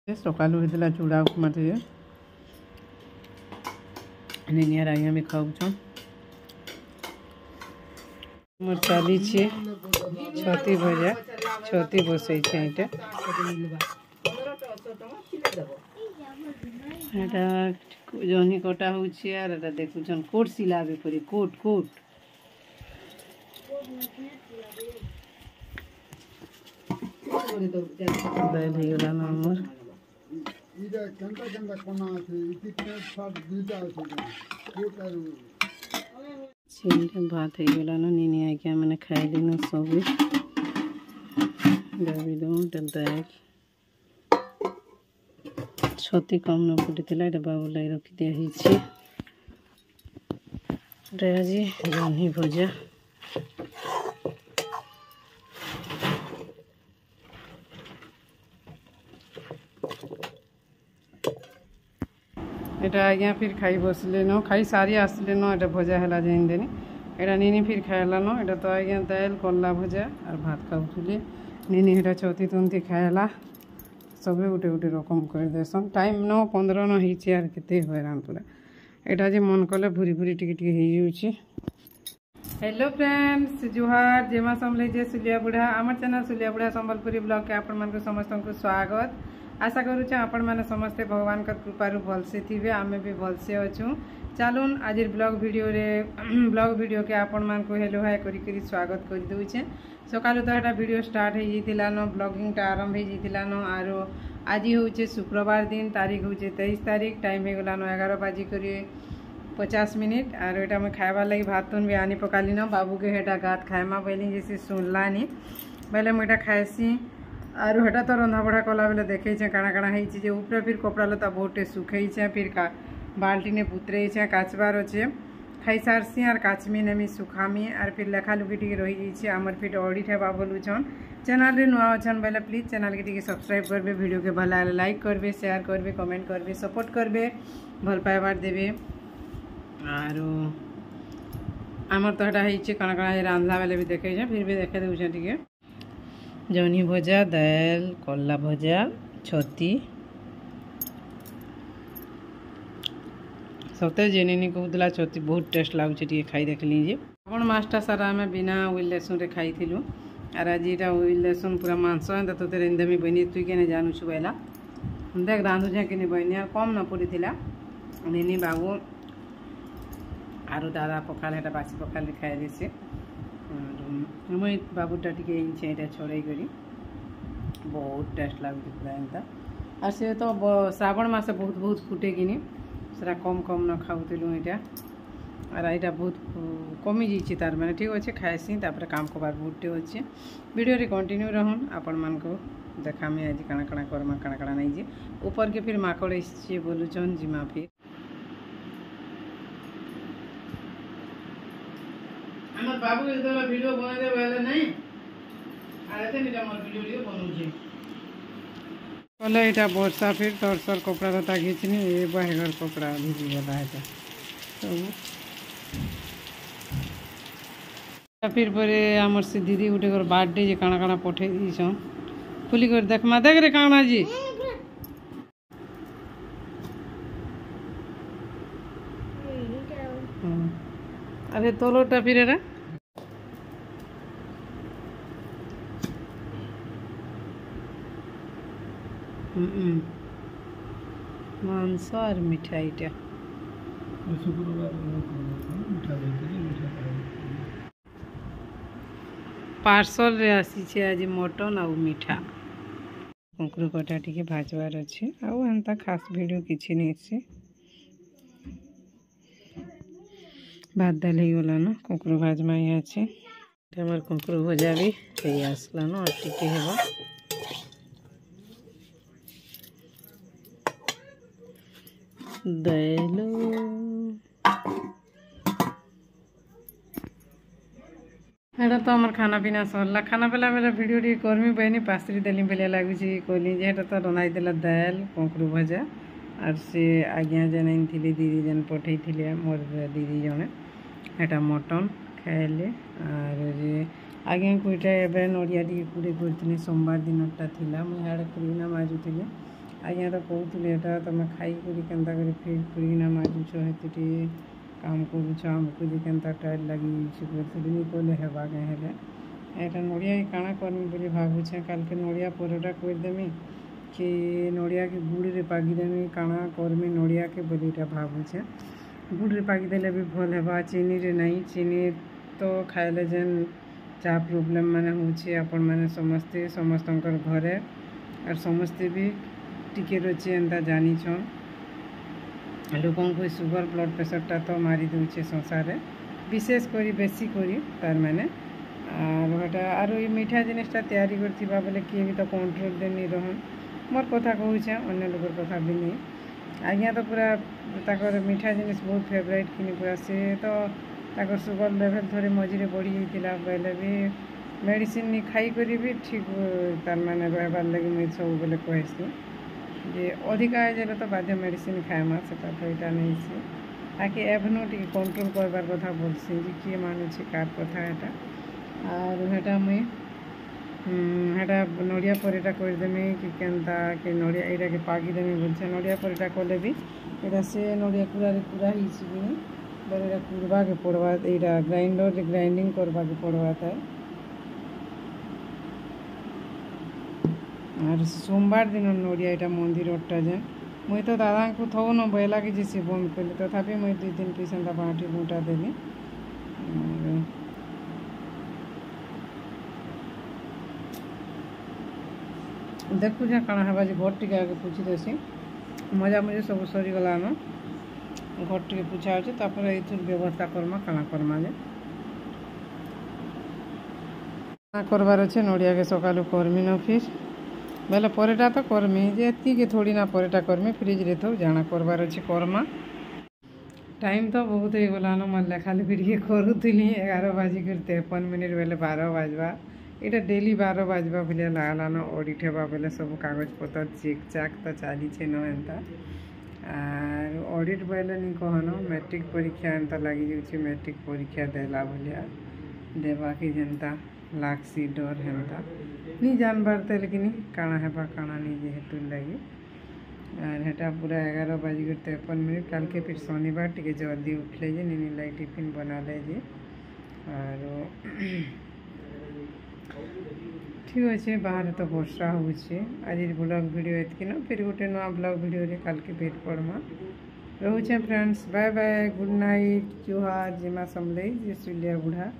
ସକାଳୁ ହେଇଥିଲା ଚୁଡ଼ା ଉପମା ଟିକେ ନିନିଆର ଆଜ୍ଞା ବି ଖାଉଛନ୍। ମୋର ଚାଲିଛି ଛତି ଭଜା, ଛତି ବସେଇছে ଏଇଟା। ଏଇଟା ଜହ୍ନି କଟା ହଉଛି আর এটা দেখুছন কোট সিলাবে করে কোট কোট দাইল হইগলা না আমার इधर कंटा कंटा कोना আছে ইতি পেট ফাট দুইটা আছে কোট আর চিংড়ি ভাত হইগলা না নিনি আইকে মানে খাই দিন সবে ডাবি দম দাইল ছতি কম ন পড়িଥିଲା এটা বাবু লাগি রখি দিয়া হইছে। এটা আজি জহ্নি ভজা এটা আজ্ঞা ফির খাই বসলে ন খাই সারি আসলে ন এটা ভজা হেলা যেন দেনি এটা নিনি ফির খাইলা ন এটা তো আজ্ঞা দাইল করলা ভজা আর ভাত খাউଥିଲି নিনি এটা চৌতি তুন্তি খাইলা সবে গোটে গোটে রকম করে দেসন টাইম ন 15 ন হইছে আর কেতে হয়রান পুরা এটা যে মন কলে ভুরি ভুরি টিকে টিকে হই যাଉଛି। हेलो फ्रेंड्स जुहार जेमा समले जे सुलिया बुढ़ा आमर चैनल सुलिया बुढ़ा संबलपुरी ब्लॉग के आपण मान को समस्त को स्वागत। आशा करूँ आपण मैंने समस्ते भगवान का कृपारू भलसे थे आमे भी भलसे अच्छू। चलून आज ब्लॉग वीडियो के आपण मान को हेलो हाय करी स्वागत कर दूचे। सकालू तो एटा वीडियो स्टार्ट हो जाता न ब्लॉगिंग आरंभ हो जाता न आर आज हूँ शुक्रवार दिन तारीख हूँ 23 तारीख टाइम हो गला 11 बाजी कर 50 मिनिट और यहाँ मैं खाइबार लगी भात तुन भी आनी पकाली न बाबू के हेटा गात खाएमा बोली जैसे सुनलानी बोले मुझे खाएसी और हेटा तो रंधा बढ़ा कला बेले देखे काଣା काଣା है ऊपर फिर कपड़ा लता बहुटे सुखई फिर बाल्टी ने पुतरे काचबार अच्छे खाई सारसी और काचमी नेमी सुखामी और फिर लेखा लुकी टी रही जाइए आमर फिर ऑडिट है बोलुछन चैनल नुआ अच्छन बोले प्लीज चैनल के टी सब्सक्राइब करबे वीडियो के भला लाइक करबे शेयर करबे कमेंट करबे सपोर्ट करबे भल पाइबार देबे और आमर तो एटा है काଣା काଣା रांधला बेले भी देखे फिर भी देखे दूचे टी जहनी भजा दाल करला भजा छती सते जेनी कहूला छती बहुत टेस्ट लगुच खाई देखली जे आपण मासटा सारा आम बिना उइल लहसुन रे खाई और आज यहाँ उइल लहसुन पूरा मांस तो रेंदेमी बनी तुई के जानूछु बोला देख रांधुछे कि बनी कम न पड़ी निनी बाबू आरु दादा पखाल है बासी पखाल खाई देसे मुई बाबूटा टी छड़े कर बहुत टेस्ट लगुच पूरा एंता और से तो श्रावण मास बहुत बहुत फुटे कि सेटा कम कम न खाऊलु यहाँ और यहाँ बहुत कमी जाइए तार मैंने ठीक अच्छे खाएसी काम कबार बहुटे अच्छे वीडियो रे कंटिन्यू रहन आपण मान को देखामी आज काଣା काଣା करमा काଣା काଣା नहीं जे ऊपर के फिर माकड़ एसछे बोलुचन जिमा फिर हमर बाबू इधर वीडियो बना दे वाला नहीं आते नहीं हमर वीडियो बनउछे कले इटा वर्षा फिर तोरसर कपड़ा लता घिचनी ए बाहर कपड़ा भिजी गला है तो फिर परे हमर से दीदी गुटे कर बर्थडे जे काना काना पठे दीछन खुली कर देख मा देख रे काना जी अरे तोलोटा फिर रे मांस और मिठाईटा पार्सल रे आसी आज मटन आ मिठा कुकुर कटा टी भाजबार अच्छे आंता खास वीडियो किसी नहीं से भात दाल हो गला न कुकुर भाजमा ही अच्छे हमार कुकुर भजा भी आसला न और टिके हेबा दाइलो एटा तो हमार खाना पीना सरला खाना पीला बेला वीडियो टी करमी बहनी पासरी देली बेलिया लगुच कहली जे तो रंधाई देला दाल कुकुर भजा और से आज्ञा जन थी दीदी जन पठे मोर दीदी जने एटा मटन खाइले और आज्ञा को यहाँ नड़िया टी कूड़े कर सोमवार दिन थी मुझे खुरीना माजुली आज्ञा तो कहूली एटा तुम खाई केन्ता कर फिट करना माजुच हेती काम करुच आमको जे केन्ता टाइट लगी करी कहले हेबा के हेले एटा नड़िया काଣା करमी बोली भावुचे काल के नड़िया परोटा करदेमी कि नड़िया के गुड़ रे पागिदेमी काଣା करमी नड़िया के बोली भावुचे गुड़ रे पागिदेले भी भल हेबा चीनी रे नहीं चीनी तो खाइले जेन चा प्रोब्लेम माने होची आपण माने समस्ते समस्तंकर घरे और समस्ते भी टिके रोचे एंता जानी छन लोकों को सुगर ब्लड प्रेशरटा तो मारी दूचे संसार विशेष करी बेसी करी तार माने आर ये मीठा जिनिसटा तैयारी करथिबा बोले किए भी तो कंट्रोल दे नहीं रहन मोर कथा कहूचे अन्य लोकर कथा भी नहीं आज्ञा तो पूरा ताकर मीठा जिनिस बहुत फेवरेट कि पूरा से तो ताकर सुगर लेवल थोड़े मझे बढ़ी जाता बोले भी मेडिसिन नहीं खाई करी भी ठीक तार माने रहबार लगी मुझे सब बेले कहसी जे अधिका जाए तो बाध्य मेडिसिन खाएमा से तो यहाँ नहीं से ताकि एभनो टी कंट्रोल करबार कथा बोलसी जे किए मानुचे कार कथा एटा और हेटा मुई हेटा नड़िया परेटा करदेमी कि केन्ता कि नड़िया यहाँ के पागिदेमी बोलছে नड़िया परेटा कले भी यहाँ से नड़िया कुरारे कुरा ही बोले कुरबा के पड़वा यहाँ ग्राइंडर ग्राइंडिंग करवा के पड़वा था और सोमवार दिन नड़िया यहाँ मंदिर अट्टा जेन मुई तो दादा को थो न बहला कि जी बंद कली तथापि मुई 2-3 पीस एंता बाँटी बुटा देली देखु जा काଣା हेबा जे घर टिके आगे पूछी देसी मजा मुझे सब सरीगलान घर टिके पूछा होचे तापर एथुर व्यवस्था करमा काଣା करमा जे करबार अच्छे नड़िया के सकालू करमी न फिर बेले परेटा तो करमी जे एति के थोड़ी ना परेटा करमी फ्रिज रे तो जाना करबार अच्छे करमा टाइम तो बहुत हो गलान मैं लेखा लिखी टे करूली 11:53 बेले 12 बाजवा यहाँ डेली 12 बाजवा भाया लगालान ऑडिट हेबा बेले सब कागज पत्र चेक चाक तो चली एंता आर ऑडिट बेले नहीं कहन मैट्रिक परीक्षा एंता लगी जाऊँगी मैट्रिक परीक्षा देला भाया देवा कि जेनता लागसी डर हेन्ता नहीं जानबार तो लेकिन काଣା हेबा काଣା नहीं जेहेतु लगी और हेटा पूरा 11:53 काल के फिर शनिवार टिके जल्दी उठले जे नीनी लाई टिफिन बना ले जे और ठीक अच्छे बाहर तो वर्षा होचे आज ब्लॉग वीडियो एतकी न फिर गोटे नुआ ब्लॉग वीडियो रे काल के भेट पड़मा रोचे friends bye bye good night जुहार जिमा समले जे सुलिया बुढ़ा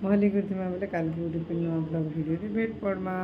भली करती बोले काल के गोटे नुआ ब्लॉग वीडियो रे भेट पड़मा।